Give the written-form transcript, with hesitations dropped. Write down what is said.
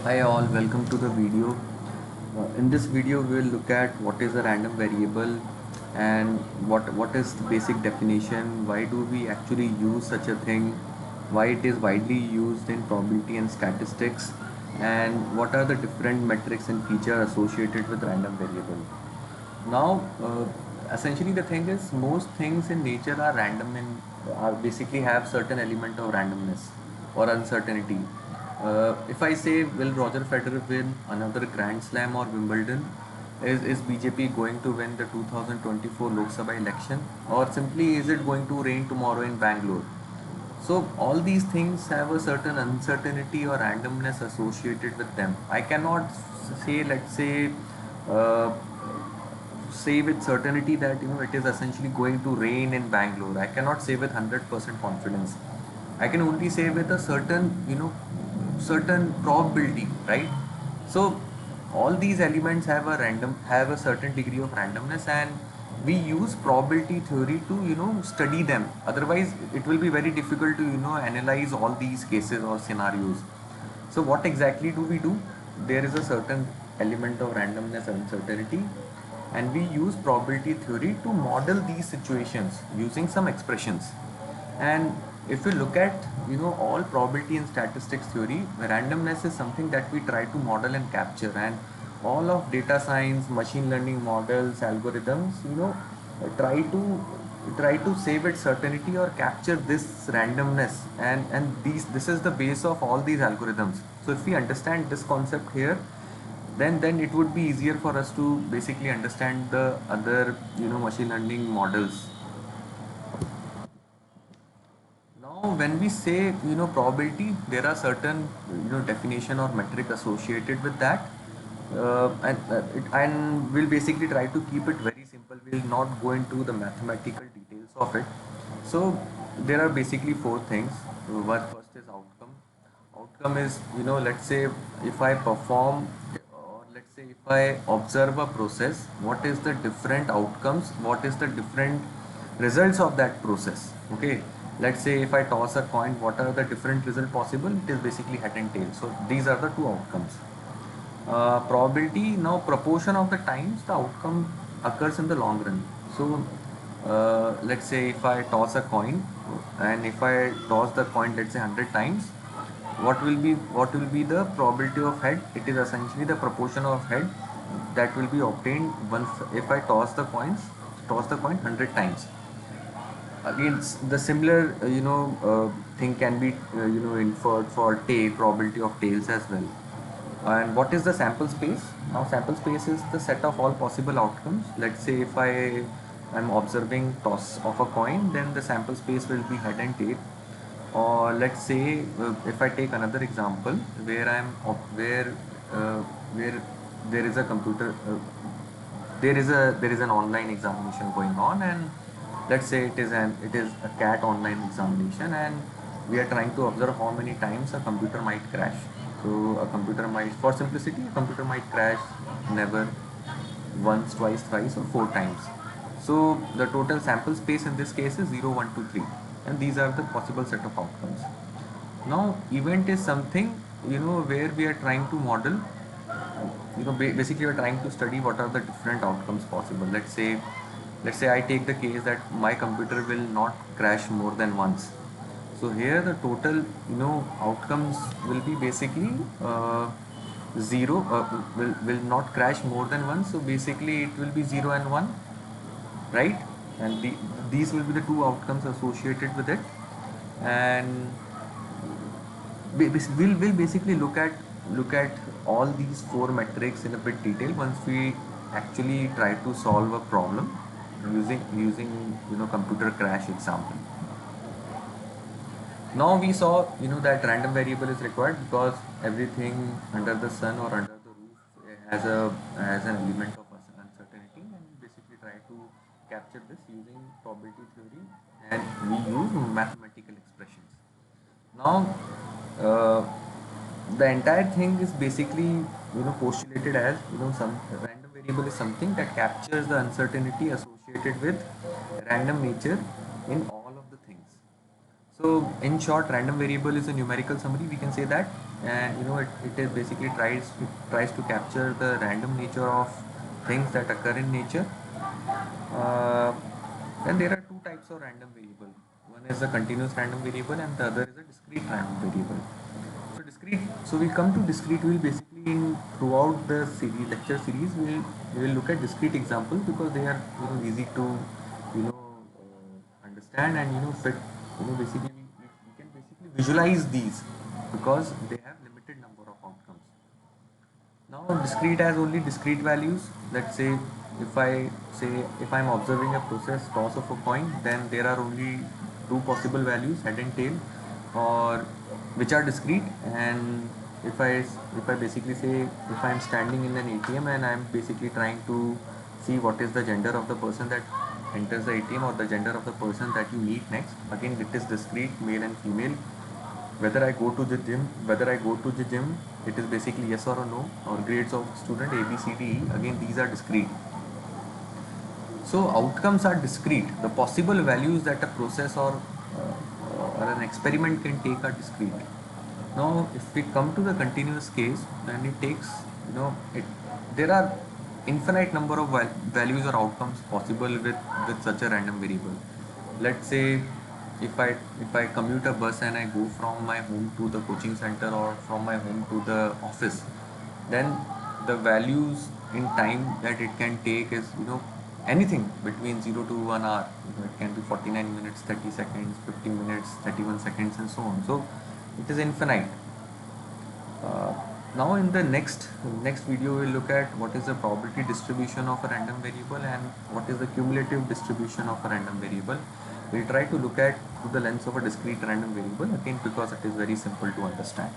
Hi all, welcome to the video. In this video, we will look at what is a random variable and what is the basic definition, why do we actually use such a thing, why it is widely used in probability and statistics, and what are the different metrics and features associated with random variable. Now, essentially the thing is most things in nature are random and are basically have certain element of randomness or uncertainty. If I say, will Roger Federer win another Grand Slam or Wimbledon? Is BJP going to win the 2024 Lok Sabha election? Or simply is it going to rain tomorrow in Bangalore? So all these things have a certain uncertainty or randomness associated with them. I cannot say, let's uh, say with certainty that it is essentially going to rain in Bangalore. I cannot say with 100% confidence. I can only say with a certain probability, right? So all these elements have a certain degree of randomness, and we use probability theory to study them. Otherwise it will be very difficult to analyze all these cases or scenarios. So what exactly do we do? There is a certain element of randomness and uncertainty, and we use probability theory to model these situations using some expressions. And if you look at all probability and statistics theory, randomness is something that we try to model and capture, and all of data science, machine learning models, algorithms, try to save its certainty or capture this randomness, and this is the base of all these algorithms. So if we understand this concept here, then it would be easier for us to basically understand the other machine learning models. Now, when we say probability, there are certain definition or metric associated with that, and we'll basically try to keep it very simple. We'll not go into the mathematical details of it. So there are basically four things. One first is outcome. Outcome is let's say if I perform or let's say if I observe a process, what is the different outcomes? What is the different results of that process? Okay, let's say if I toss a coin, what are the different result possible? It is basically head and tail. So these are the two outcomes. Probability, now proportion of the times the outcome occurs in the long run. So let's say if I toss a coin, and if I toss the coin, let's say 100 times, what will be the probability of head? It is essentially the proportion of head that will be obtained once if I toss the coin 100 times. Again, the similar thing can be inferred for tail probability of tails as well. And what is the sample space? Now sample space is the set of all possible outcomes. Let's say if I am observing toss of a coin, then the sample space will be head and tail. Or let's say if I take another example where where there is a computer there is an online examination going on, and let's say it is a cat online examination, and we are trying to observe how many times a computer might crash. So a computer might, for simplicity, a computer might crash never, once, twice, thrice, or four times. So the total sample space in this case is 0, 1, 2, 3, and these are the possible set of outcomes. Now event is something where we are trying to model, basically we're trying to study what are the different outcomes possible. Let's say I take the case that my computer will not crash more than once. So here the total outcomes will be basically zero, will not crash more than once. So basically it will be 0 and 1, right? And these will be the two outcomes associated with it. And we'll basically look at all these four metrics in a bit detail once we actually try to solve a problem using computer crash example. Now we saw that random variable is required because everything under the sun or under the roof has an element of uncertainty, and we basically try to capture this using probability theory, and we use mathematical expressions. Now, uh, the entire thing is basically postulated as some random variable is something that captures the uncertainty associated with random nature in all of the things. So in short, random variable is a numerical summary. We can say that and it is basically tries to capture the random nature of things that occur in nature. uh, then there are two types of random variable. One is a continuous random variable and the other is a discrete random variable. So we come to discrete. We'll basically throughout the series lecture series we will look at discrete examples because they are easy to understand, and fit basically we can basically visualize these because they have limited number of outcomes. Now discrete has only discrete values. Let's say if I'm observing a process toss of a coin, then there are only two possible values, head and tail, or which are discrete. And if I basically say if I'm standing in an ATM and I'm basically trying to see what is the gender of the person that enters the ATM or the gender of the person that you meet next, again it is discrete, male and female. Whether I go to the gym, it is basically yes or a no, or grades of student A, B, C, D, E. Again, these are discrete. So outcomes are discrete. The possible values that a process or an experiment can take are discrete. Now, if we come to the continuous case, then it takes it. There are infinite number of values or outcomes possible with such a random variable. Let's say if I commute a bus and I go from my home to the coaching center or from my home to the office, then the values in time that it can take is anything between 0 to 1 hour. It can be 49 minutes, 30 seconds, 50 minutes, 31 seconds, and so on. So it is infinite. uh, Now in the next video we'll look at what is the probability distribution of a random variable and what is the cumulative distribution of a random variable. We'll try to look at through the lens of a discrete random variable again because it is very simple to understand.